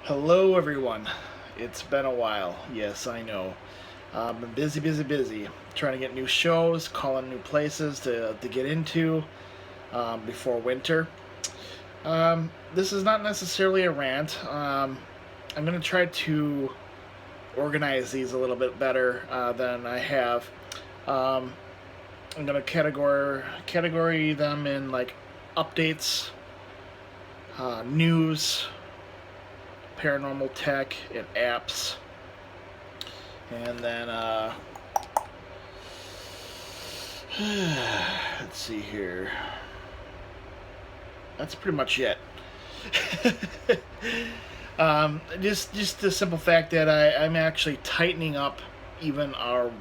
Hello, everyone. It's been a while. Yes, I know. Been busy, trying to get new shows, calling new places to get into before winter. This is not necessarily a rant. I'm going to try to organize these a little bit better than I have. Um, I'm going to category them in like updates, news, paranormal tech, and apps. And then, let's see here. That's pretty much it. Just the simple fact that I'm actually tightening up even our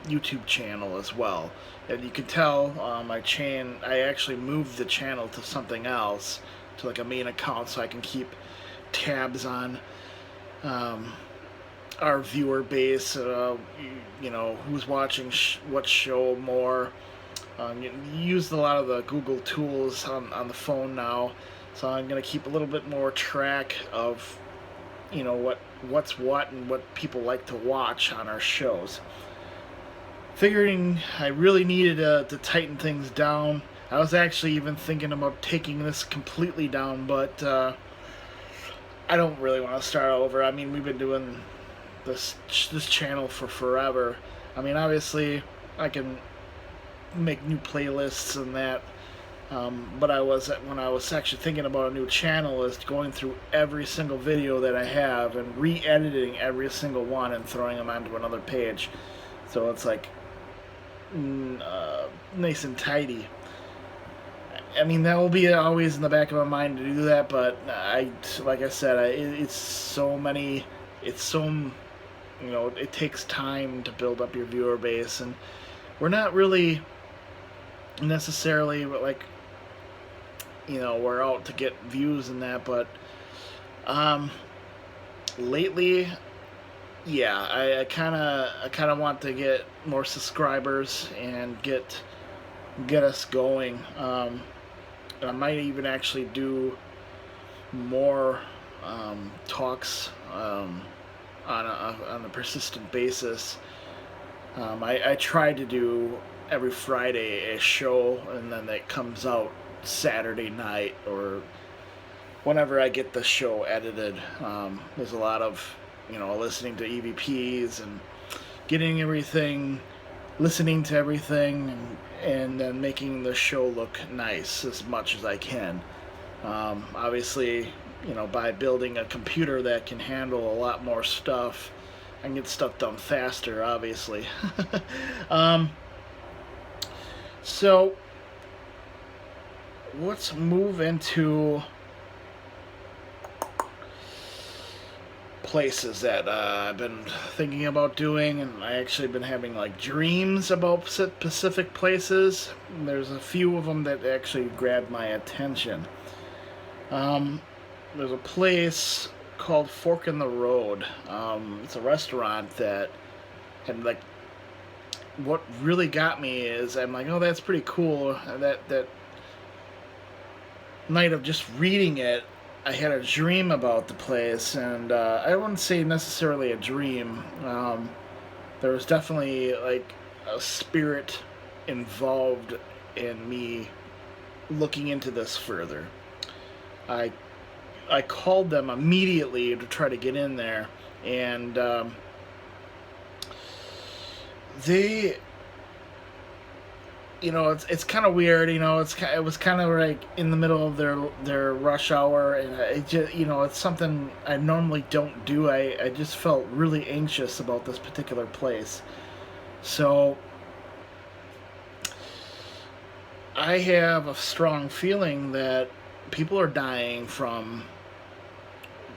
YouTube channel as well. And you can tell I actually moved the channel to something else, to like a main account, so I can keep tabs on um, our viewer base. Who's watching what show more. You use a lot of the Google tools on the phone now, so I'm gonna keep a little bit more track of what's what and what people like to watch on our shows. Figuring I really needed to tighten things down. I was actually even thinking about taking this completely down, but I don't really want to start over. I mean, we've been doing this channel for forever. I mean, obviously, I can make new playlists and that. But when I was actually thinking about a new channel, is going through every single video that I have and re-editing every single one and throwing them onto another page. So it's like nice and tidy. I mean, that will be always in the back of my mind to do that, but like I said, it's so many, it's so, it takes time to build up your viewer base, and we're not really necessarily like, we're out to get views and that, but lately, yeah, I kind of want to get more subscribers and get us going. I might even actually do more talks on a persistent basis. I try to do every Friday a show, and then it comes out Saturday night or whenever I get the show edited. There's a lot of listening to EVPs and getting everything, listening to everything, and then making the show look nice as much as I can. Obviously, by building a computer that can handle a lot more stuff, I can get stuff done faster, obviously. So, let's move into places that I've been thinking about doing, and I actually been having like dreams about specific places. There's a few of them that actually grabbed my attention. There's a place called Fork in the Road. It's a restaurant that had like. What really got me is I'm like, oh, that's pretty cool. That night of just reading it, I had a dream about the place, and I wouldn't say necessarily a dream. There was definitely like a spirit involved in me looking into this further. I I called them immediately to try to get in there, and they, it's kind of weird. It was kind of like in the middle of their rush hour, and it just, it's something I normally don't do. I just felt really anxious about this particular place, so I have a strong feeling that people are dying from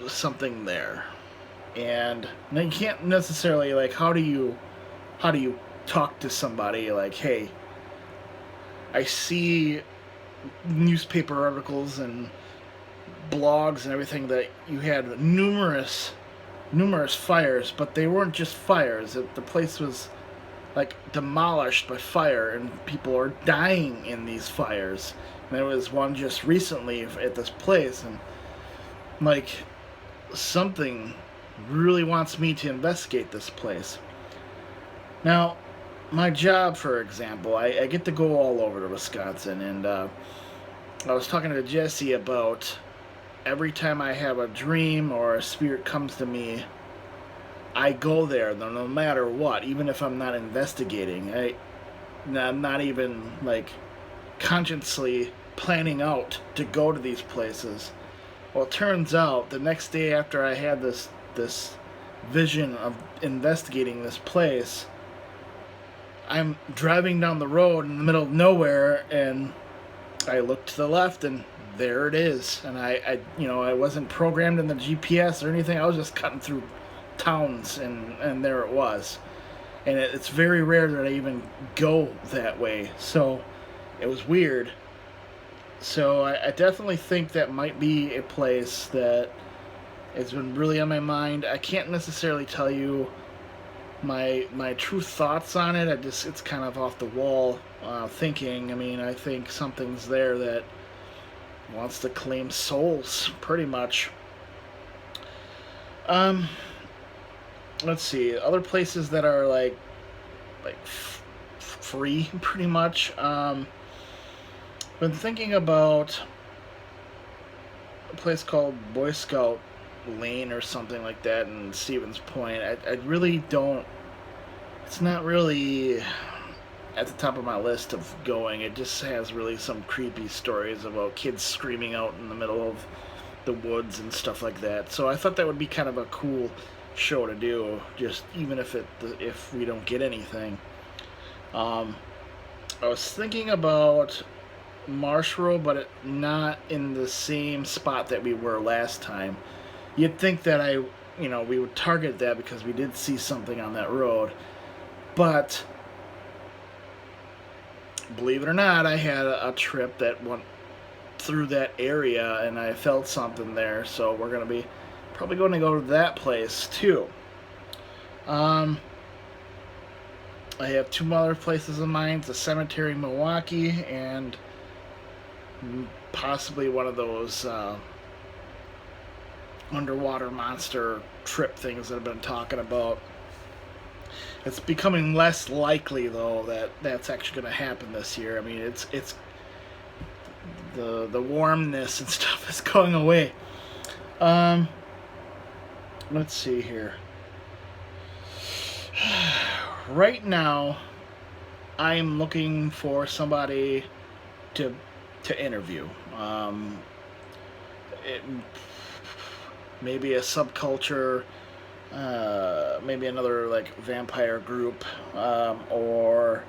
something there, and now you can't necessarily, like, how do you talk to somebody like, hey, I see newspaper articles and blogs and everything that you had numerous fires, but they weren't just fires. The place was like demolished by fire, and people are dying in these fires. And there was one just recently at this place, and like something really wants me to investigate this place. Now, my job, for example, I get to go all over to Wisconsin, and I was talking to Jesse about every time I have a dream or a spirit comes to me, I go there no matter what, even if I'm not investigating. I'm not even like consciously planning out to go to these places. Well, it turns out the next day after I had this vision of investigating this place, I'm driving down the road in the middle of nowhere, and I look to the left, and there it is. And I wasn't programmed in the GPS or anything. I was just cutting through towns, and there it was. And it's very rare that I even go that way. So it was weird. So I definitely think that might be a place that has been really on my mind. I can't necessarily tell you my true thoughts on it. It's kind of off the wall thinking. I mean, I think something's there that wants to claim souls, pretty much. Let's see, other places that are like free, pretty much. Been thinking about a place called Boy Scout Lane or something like that in Stevens Point. I really don't. It's not really at the top of my list of going. It just has really some creepy stories about kids screaming out in the middle of the woods and stuff like that. So I thought that would be kind of a cool show to do, just even if we don't get anything. I was thinking about Marsh Road, but not in the same spot that we were last time. You'd think that we would target that because we did see something on that road, but believe it or not, I had a trip that went through that area and I felt something there, so we're going to be probably going to go to that place too. I have two other places in mind, the cemetery in Milwaukee and possibly one of those underwater monster trip things that I've been talking about. It's becoming less likely, though, that that's actually going to happen this year. I mean, it's the warmness and stuff is going away. Let's see here. Right now, I'm looking for somebody to interview. Maybe a subculture, maybe another like vampire group, or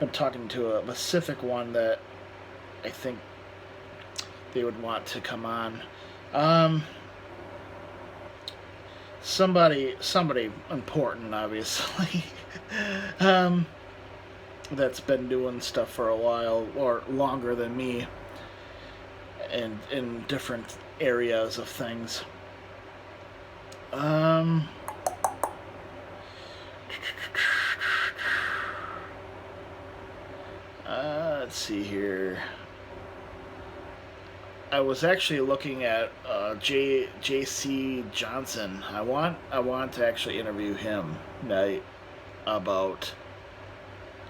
I'm talking to a Pacific one that I think they would want to come on. Somebody important, obviously. That's been doing stuff for a while or longer than me, and in different areas of things. Let's see here. I was actually looking at J.C. Johnson. I want to actually interview him about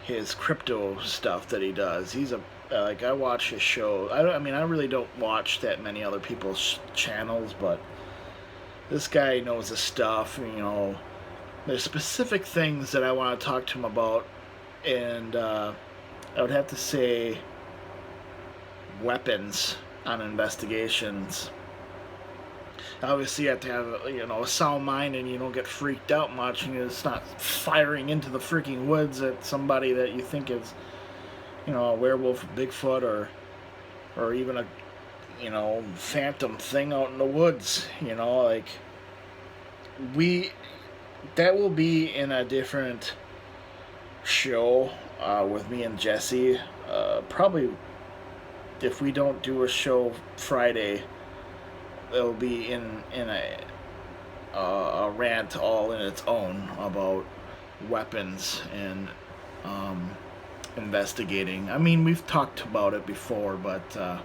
his crypto stuff that he does. He's I watch his show. I really don't watch that many other people's channels, but this guy knows his stuff. There's specific things that I want to talk to him about, and I would have to say weapons on investigations. Obviously, you have to have a sound mind, and you don't get freaked out much, and it's not firing into the freaking woods at somebody that you think is, a werewolf, Bigfoot, or even a, phantom thing out in the woods. That will be in a different show with me and Jesse. Probably if we don't do a show Friday, it'll be in a rant all in its own about weapons and investigating. I mean, we've talked about it before, but I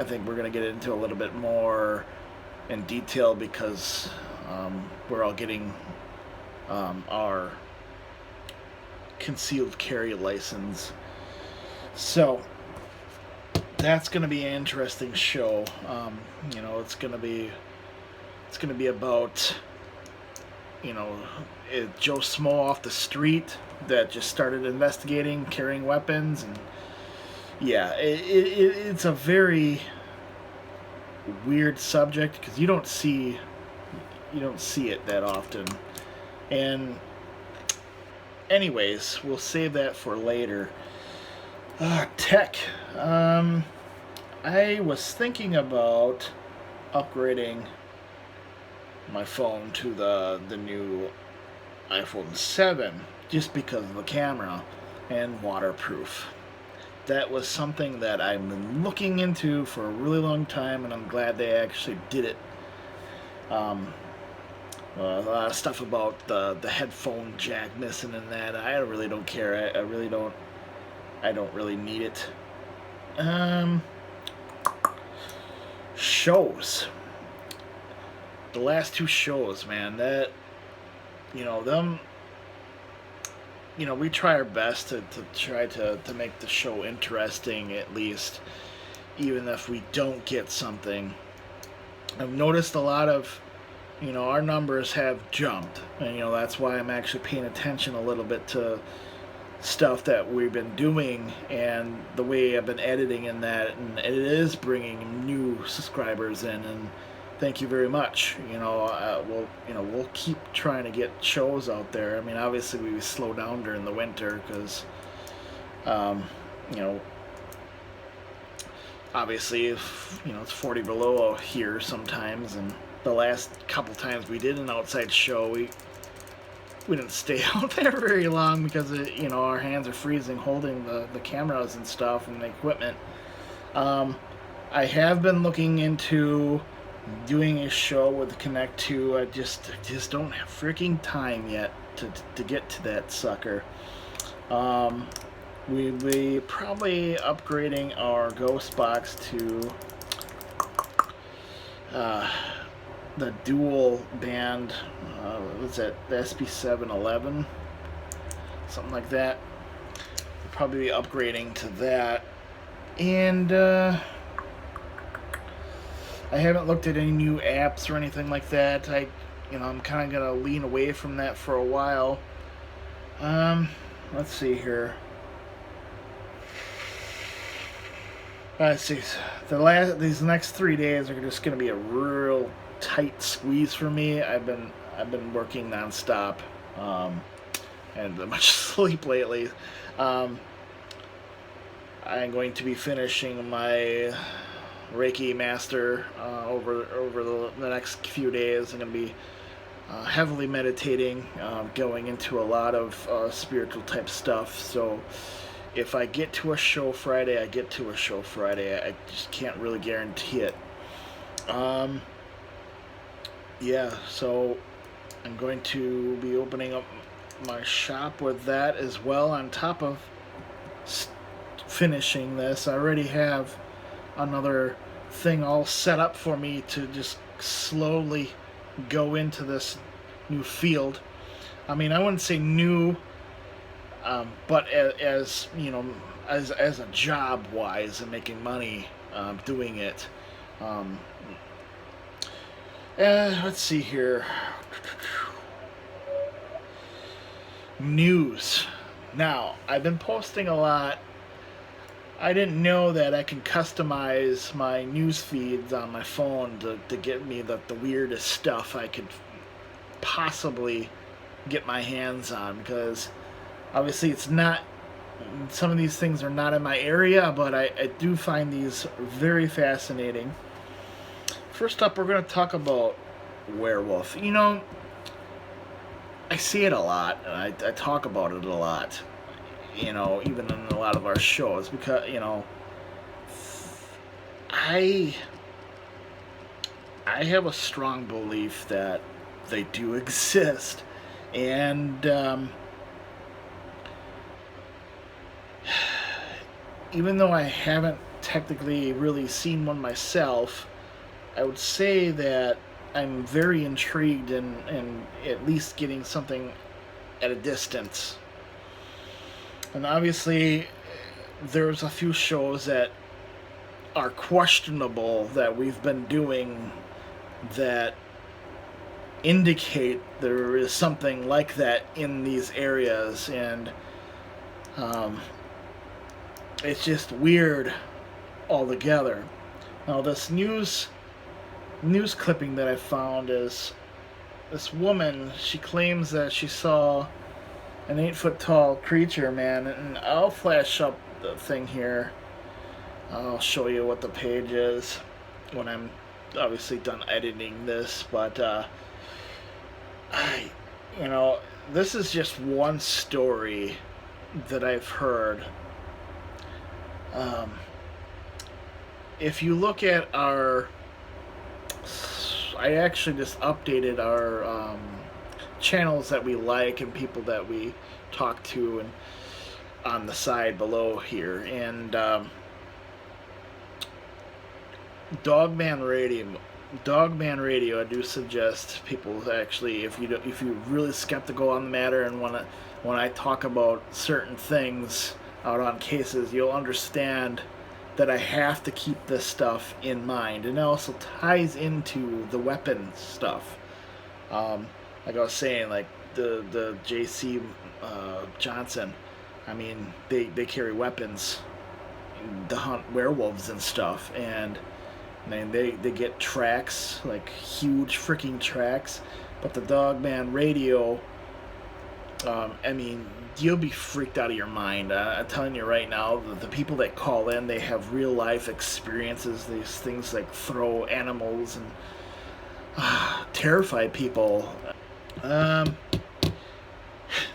think we're going to get into a little bit more in detail because we're all getting our concealed carry license. So that's going to be an interesting show. It's going to be about Joe Smo off the street that just started investigating carrying weapons, and yeah, it's a very weird subject because you don't see it that often. And anyways, we'll save that for later. Tech. I was thinking about upgrading my phone to the new iPhone 7 just because of the camera and waterproof. That was something that I've been looking into for a really long time, and I'm glad they actually did it. A lot of stuff about the headphone jack missing and that, I really don't care. I don't really need it. Shows. The last two shows, man, that, them, we try our best to try to make the show interesting, at least, even if we don't get something. I've noticed a lot of, our numbers have jumped, and, that's why I'm actually paying attention a little bit to stuff that we've been doing and the way I've been editing in that, and it is bringing new subscribers in, and thank you very much. We'll keep trying to get shows out there. I mean, obviously we slow down during the winter because, obviously if, it's 40 below here sometimes, and the last couple times we did an outside show, we didn't stay out there very long because our hands are freezing holding the cameras and stuff and the equipment. I have been looking into doing a show with the Connect 2. I just don't have freaking time yet to get to that sucker. We'll be probably upgrading our Ghost box to the dual band, what's that, the SP711, something like that. We'll probably be upgrading to that. And I haven't looked at any new apps or anything like that. I'm kind of gonna lean away from that for a while. Let's see here. Let's see. These next 3 days are just gonna be a real tight squeeze for me. I've been working nonstop, and much sleep lately. I'm going to be finishing my Reiki Master over the next few days. I'm going to be heavily meditating, going into a lot of spiritual type stuff. So if I get to a show Friday, I get to a show Friday. I just can't really guarantee it. Yeah, so I'm going to be opening up my shop with that as well, on top of finishing this. I already have another thing all set up for me to just slowly go into this new field. I mean, I wouldn't say new, but as a job wise and making money doing it. Let's see here. News. Now, I've been posting a lot. I didn't know that I can customize my news feeds on my phone to get me the weirdest stuff I could possibly get my hands on, because obviously it's not, some of these things are not in my area, but I do find these very fascinating. First up, we're going to talk about Werewolf. I see it a lot, and I talk about it a lot, even in a lot of our shows, because, I have a strong belief that they do exist, and even though I haven't technically really seen one myself, I would say that I'm very intrigued in at least getting something at a distance. And obviously, there's a few shows that are questionable that we've been doing that indicate there is something like that in these areas, and it's just weird altogether. Now, this news clipping that I found is this woman. She claims that she saw an 8-foot tall creature, man, and I'll flash up the thing here. I'll show you what the page is when I'm obviously done editing this, but you know, this is just one story that I've heard. If you look at our, I actually just updated our channels that we like and people that we talk to, and on the side below here, and Dogman Radio, I do suggest people actually, if you're really skeptical on the matter and when I talk about certain things out on cases, you'll understand that I have to keep this stuff in mind, and it also ties into the weapon stuff. Like I was saying, like the JC Johnson, I mean, they carry weapons to hunt werewolves and stuff, and they get tracks, like huge freaking tracks. But the Dogman Radio, I mean, you'll be freaked out of your mind. I'm telling you right now, the people that call in, they have real life experiences. These things like throw animals and terrify people.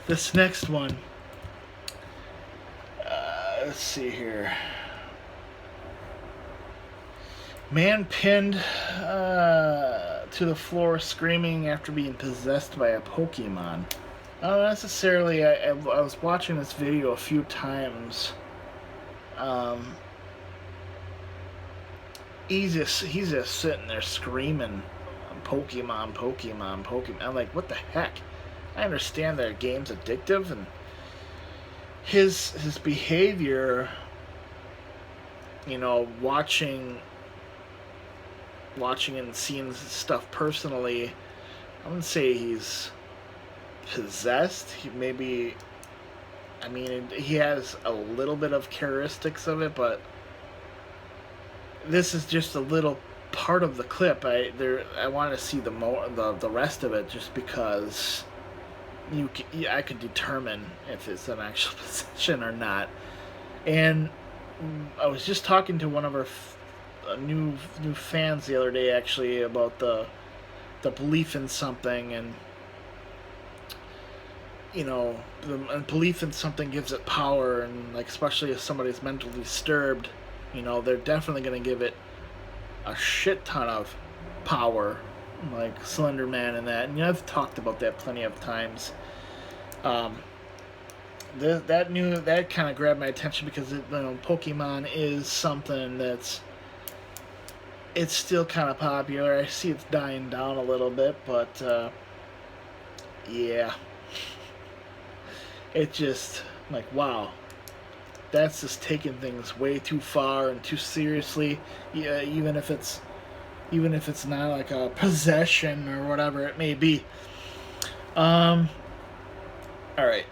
This next one, let's see here. Man pinned to the floor screaming after being possessed by a Pokemon. Not necessarily. I was watching this video a few times. He's just sitting there screaming, Pokemon, Pokemon, Pokemon. I'm like, what the heck? I understand that a game's addictive, and his behavior, you know, watching and seeing stuff personally, I wouldn't say he's possessed. He maybe, I mean, he has a little bit of characteristics of it, but this is just a little part of the clip. I want to see the rest of it, just because I could determine if it's an actual possession or not. And I was just talking to one of our new fans the other day, actually, about the belief in something, and you know, the belief in something gives it power, and like, especially if somebody's mentally disturbed, you know, they're definitely going to give it a shit ton of power, like Slender Man and that. And you know, I've talked about that plenty of times. That kind of grabbed my attention because Pokemon is something that's, it's still kind of popular. I see it's dying down a little bit, but yeah, it just, like, wow, that's just taking things way too far and too seriously. Yeah, even if it's not like a possession or whatever it may be. All right,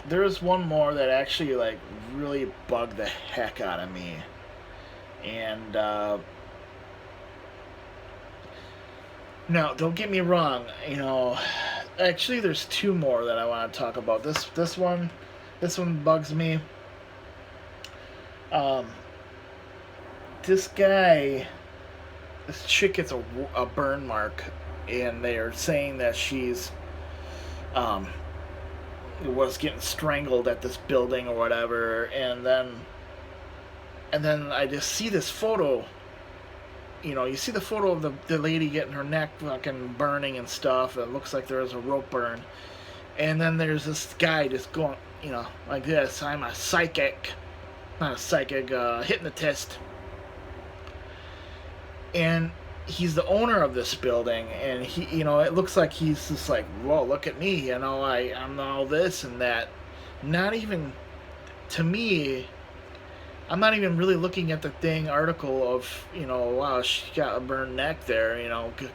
there's one more that actually, like, really bugged the heck out of me, and now, don't get me wrong, you know, actually there's two more that I want to talk about. This one bugs me. This chick gets a burn mark, and they are saying that she's was getting strangled at this building or whatever, and then I just see this photo. You know, you see the photo of the lady getting her neck fucking burning and stuff. It looks like there was a rope burn. And then there's this guy just going, you know, like this. I'm a psychic. Not a psychic, hypnotist. And he's the owner of this building, and he, it looks like he's just like, whoa, look at me, I'm all this and that. Not even, to me, I'm not even really looking at the dang article of, wow, she got a burned neck there,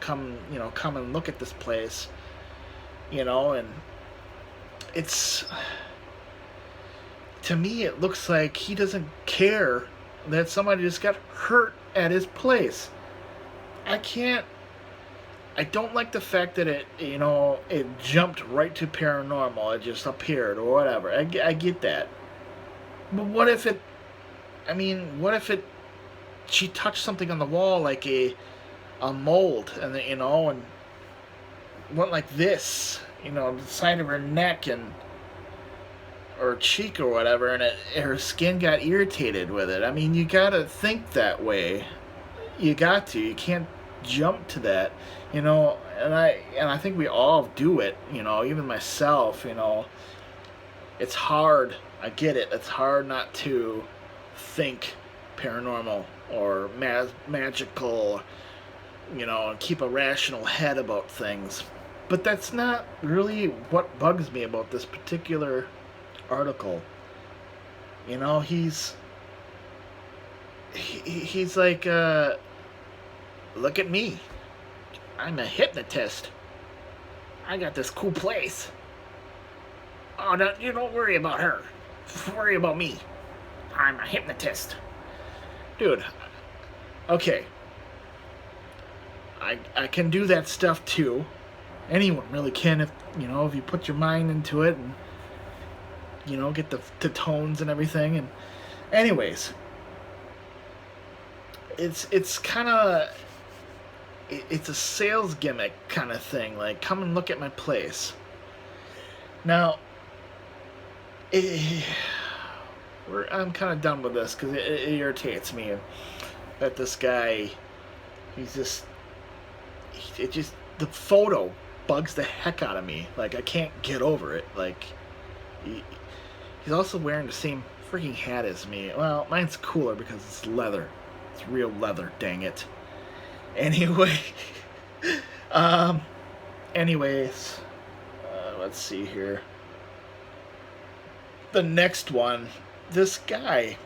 come and look at this place, and it's, to me, it looks like he doesn't care that somebody just got hurt at his place. I don't like the fact that it jumped right to paranormal. It just appeared or whatever. I get that. But what if she touched something on the wall like a mold and, and went like this, the side of her neck or cheek or whatever, and her skin got irritated with it. I mean, you gotta think that way. You can't jump to that, and I think we all do it, even myself, it's hard. I get it. It's hard not to think paranormal or magical, and keep a rational head about things. But that's not really what bugs me about this particular article. He's like, look at me. I'm a hypnotist. I got this cool place. Oh, no, you don't worry about her. Worry about me. I'm a hypnotist. Dude, okay. I can do that stuff too. Anyone really can if you put your mind into it and, get the tones and everything. And anyways, it's kind of, it's a sales gimmick kind of thing. Like, come and look at my place. Now, I'm kind of done with this because it irritates me that this guy, the photo bugs the heck out of me. Like, I can't get over it. Like, he's also wearing the same freaking hat as me. Well, mine's cooler because it's leather. It's real leather, dang it. Anyway, anyways, let's see here. The next one, this guy.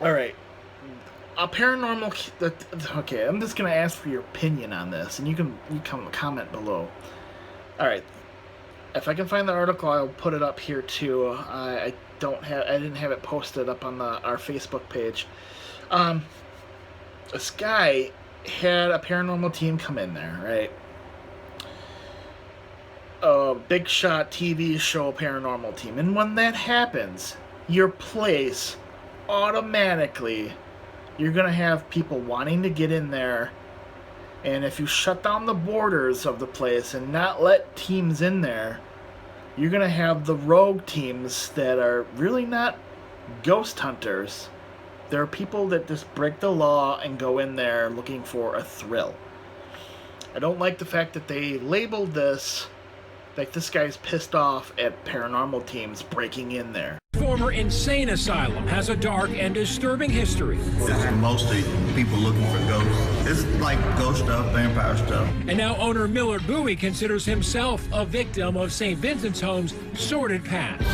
All right, a paranormal. Okay, I'm just gonna ask for your opinion on this, and you can comment below. All right, if I can find the article, I'll put it up here too. I didn't have it posted up on our Facebook page. This guy had a paranormal team come in there, right? A big shot TV show paranormal team. And when that happens, your place, automatically, you're going to have people wanting to get in there. And if you shut down the borders of the place and not let teams in there, you're going to have the rogue teams that are really not ghost hunters. There are people that just break the law and go in there looking for a thrill. I don't like the fact that they labeled this like this guy's pissed off at paranormal teams breaking in there. Former insane asylum has a dark and disturbing history. It's mostly people looking for ghosts. It's like ghost stuff, vampire stuff. And now owner Millard Bowie considers himself a victim of St. Vincent's Home's sordid past.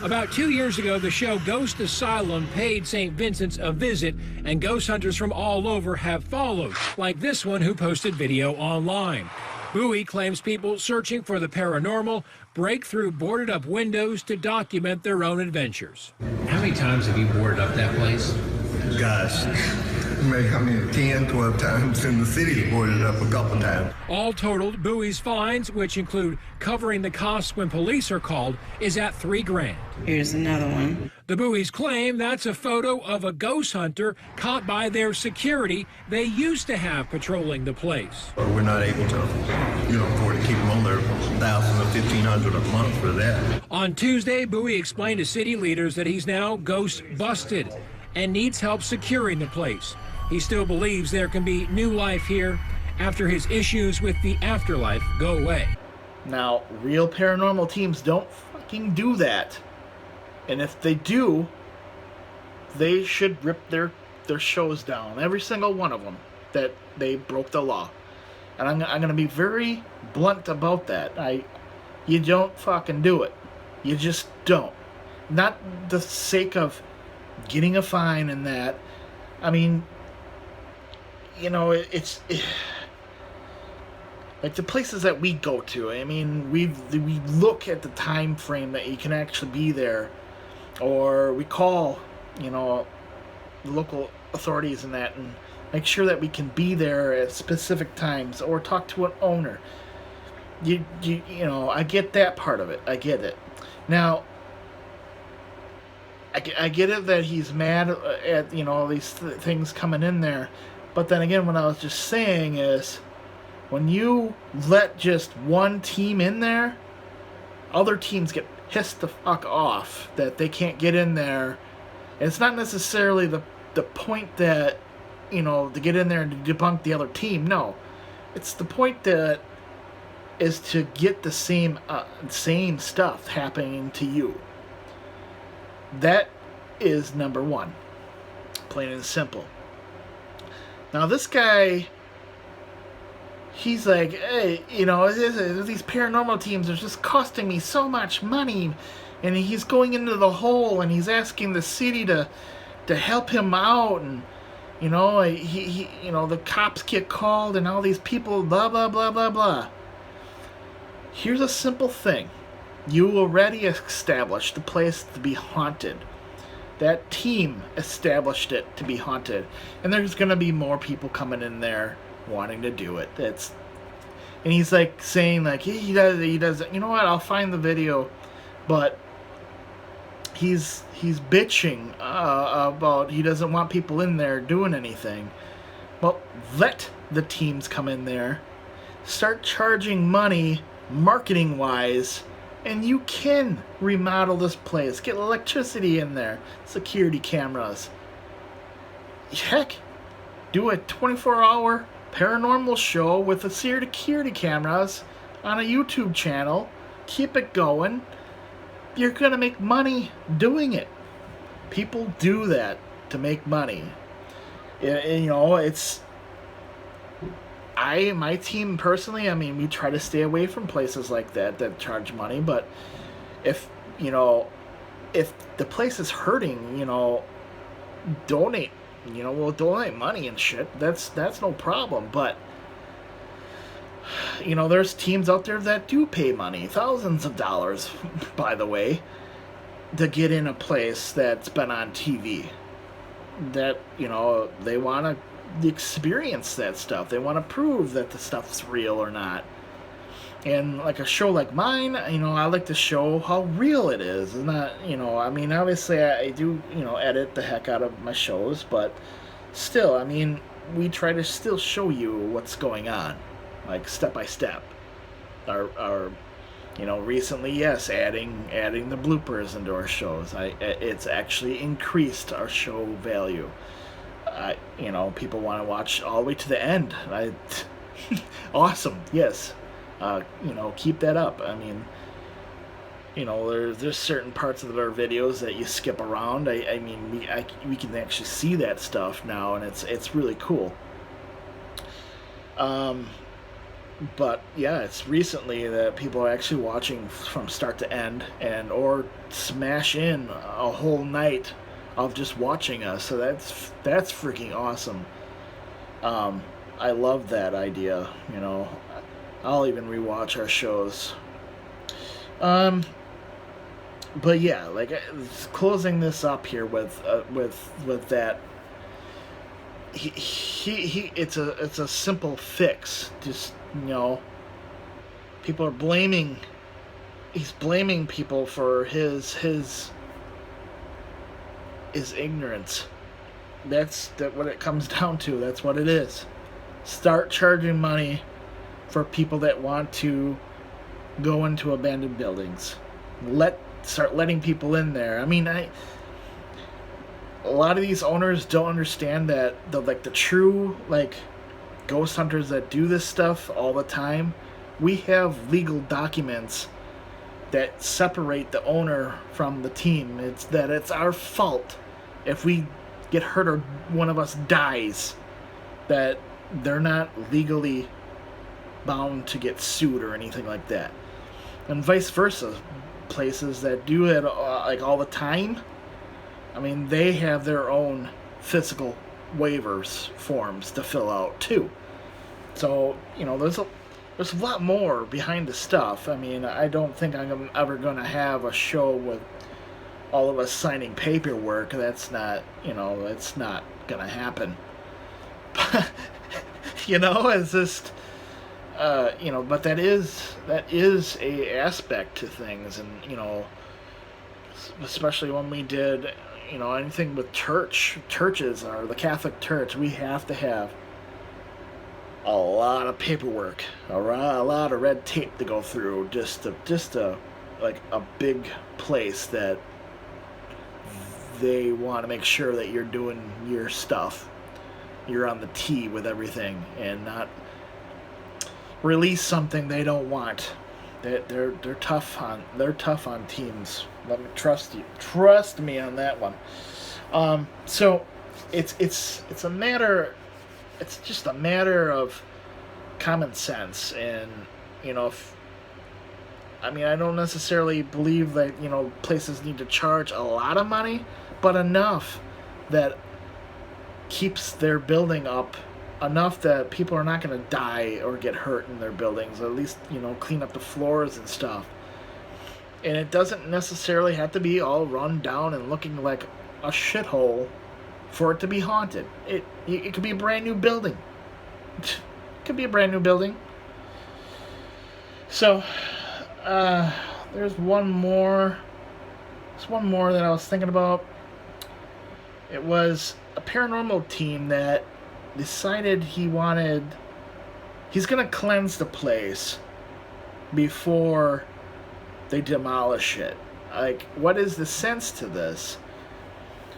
About 2 years ago, the show Ghost Asylum paid St. Vincent's a visit, and ghost hunters from all over have followed, like this one who posted video online. Bowie claims people searching for the paranormal break through boarded up windows to document their own adventures. How many times have you boarded up that place? Gosh, maybe 10, 12 times. In the city's boarded up a couple times. All totaled, Bowie's fines, which include covering the costs when police are called, is at $3 grand. Here's another one. The Bowies claim that's a photo of a ghost hunter caught by their security they used to have patrolling the place. We're not able to, afford to keep them on there $1,000 or $1,500 a month for that. On Tuesday, Bowie explained to city leaders that he's now ghost busted and needs help securing the place. He still believes there can be new life here after his issues with the afterlife go away. Now, real paranormal teams don't fucking do that. And if they do, they should rip their their shows down, every single one of them, that they broke the law. And I'm going to be very blunt about that. You don't fucking do it. You just don't. Not the sake of getting a fine and that. I mean, you know, it's like the places that we go to. I mean, we look at the time frame that you can actually be there, or we call, you know, the local authorities and that, and make sure that we can be there at specific times, or talk to an owner. You know, I get that part of it. I get it. Now, I get it that he's mad at, you know, all these things coming in there. But then again, what I was just saying is, when you let just one team in there, other teams get pissed the fuck off that they can't get in there. And it's not necessarily the point that, you know, to get in there and to debunk the other team. No. It's the point that is to get the same stuff happening to you. That is number one. Plain and simple. Now this guy, he's like, hey, you know, these paranormal teams are just costing me so much money. And he's going into the hole and he's asking the city to help him out. And, you know, he you know, the cops get called and all these people, blah, blah, blah, blah, blah. Here's a simple thing. You already established the place to be haunted. That team established it to be haunted. And there's going to be more people coming in there wanting to do it. And he's like saying like, he does, you know what, I'll find the video. But he's bitching about he doesn't want people in there doing anything. Well, let the teams come in there. Start charging money marketing wise, and you can remodel this place. Get electricity in there, security cameras. Heck, do a 24-hour paranormal show with the security cameras on a YouTube channel. Keep it going. You're gonna make money doing it. People do that to make money. And, you know, it's my team personally, I mean, we try to stay away from places like that charge money, but if, you know, if the place is hurting, you know, donate, you know, we'll donate money and shit. That's no problem. But, you know, there's teams out there that do pay money, thousands of dollars, by the way, to get in a place that's been on TV. That, you know, they want to experience that stuff. They want to prove that the stuff's real or not. And like a show like mine, you know, I like to show how real it is. It's not, you know, I mean, obviously I do, you know, edit the heck out of my shows, but still, I mean, we try to still show you what's going on, like step by step. Our you know, recently, yes, adding the bloopers into our shows. It's actually increased our show value. You know, people want to watch all the way to the end. Awesome, yes. You know, keep that up. I mean, you know, there's certain parts of our videos that you skip around. I mean, we can actually see that stuff now, and it's really cool. But yeah, it's recently that people are actually watching from start to end, or smash in a whole night of just watching us. So that's freaking awesome. I love that idea. You know, I'll even rewatch our shows. But yeah, like closing this up here with that. It's a simple fix. Just, you know, people are blaming. He's blaming people for his ignorance. That's what it comes down to. That's what it is. Start charging money for people that want to go into abandoned buildings. Start letting people in there. I mean, a lot of these owners don't understand that the true ghost hunters that do this stuff all the time, we have legal documents that separate the owner from the team. It's our fault if we get hurt or one of us dies, that they're not legally bound to get sued or anything like that. And vice versa, places that do it like all the time, I mean, they have their own physical waivers forms to fill out too. So, you know, there's a lot more behind the stuff. I mean, I don't think I'm ever going to have a show with all of us signing paperwork. That's not, you know, it's not going to happen. But, you know, it's just, you know, but that is a aspect to things. And, you know, especially when we did, you know, anything with churches or the Catholic Church, we have to have a lot of paperwork, a lot of red tape to go through, just a like a big place that they want to make sure that you're doing your stuff, you're on the tee with everything, and not release something they don't want. They're tough on teams. Let me trust me on that one. So it's a matter. It's just a matter of common sense, and, you know, I don't necessarily believe that, you know, places need to charge a lot of money, but enough that keeps their building up, enough that people are not going to die or get hurt in their buildings, or at least, you know, clean up the floors and stuff. And it doesn't necessarily have to be all run down and looking like a shithole for it to be haunted. It could be a brand new building. It could be a brand new building. So, there's one more. There's one more that I was thinking about. It was a paranormal team that decided he's gonna cleanse the place before they demolish it. Like, what is the sense to this?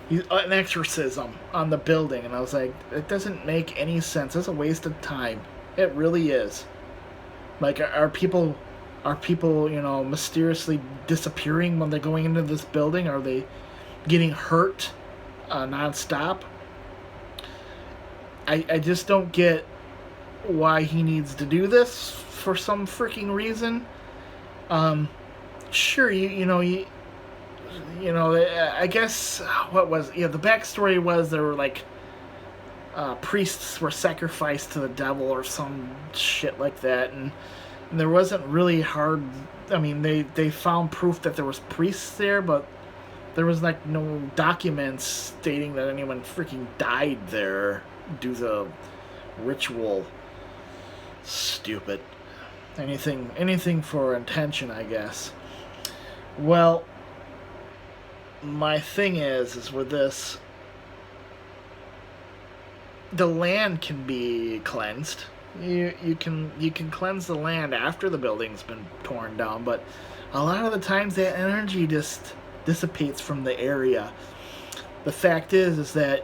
An exorcism on the building, and I was like, it doesn't make any sense. It's a waste of time. It really is. Like, are people, you know, mysteriously disappearing when they're going into this building? Are they getting hurt nonstop? I just don't get why he needs to do this for some freaking reason. Sure, you know, I guess, the backstory was there were, like, priests were sacrificed to the devil or some shit like that, and there wasn't really hard, I mean, they found proof that there was priests there, but there was, like, no documents stating that anyone freaking died there due to ritual. Stupid. Anything for intention, I guess. Well, my thing is with this, the land can be cleansed. You can cleanse the land after the building's been torn down, but a lot of the times that energy just dissipates from the area. The fact is that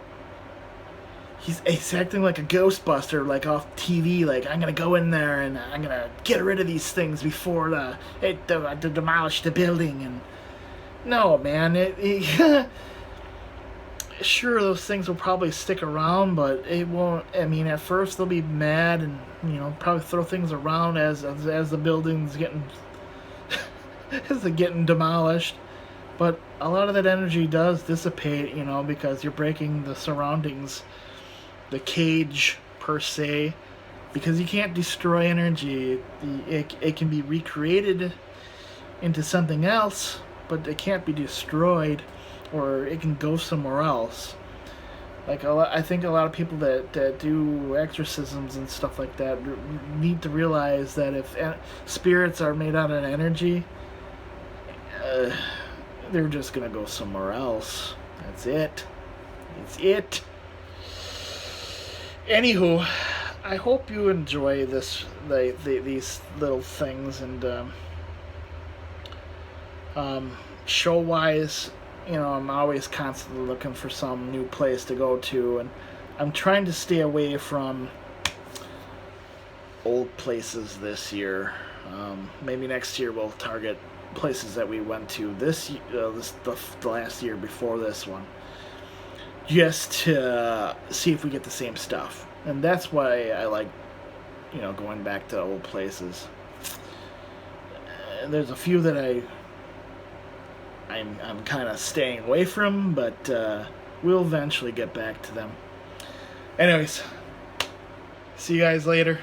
he's acting like a Ghostbuster, like off TV, like, I'm gonna go in there and I'm gonna get rid of these things before they demolish the building. And no, man, sure, those things will probably stick around, but it won't. I mean, at first they'll be mad and, you know, probably throw things around as the building's getting demolished. But a lot of that energy does dissipate, you know, because you're breaking the surroundings, the cage per se, because you can't destroy energy. It can be recreated into something else, but it can't be destroyed, or it can go somewhere else. Like, I think a lot of people that do exorcisms and stuff like that need to realize that if spirits are made out of energy, they're just gonna go somewhere else. That's it. It's it. Anywho, I hope you enjoy these little things, and show-wise, you know, I'm always constantly looking for some new place to go to, and I'm trying to stay away from old places this year. Maybe next year we'll target places that we went to the last year before this one. just to see if we get the same stuff. And that's why I like, you know, going back to old places. There's a few that I'm kind of staying away from, but we'll eventually get back to them. Anyways, see you guys later.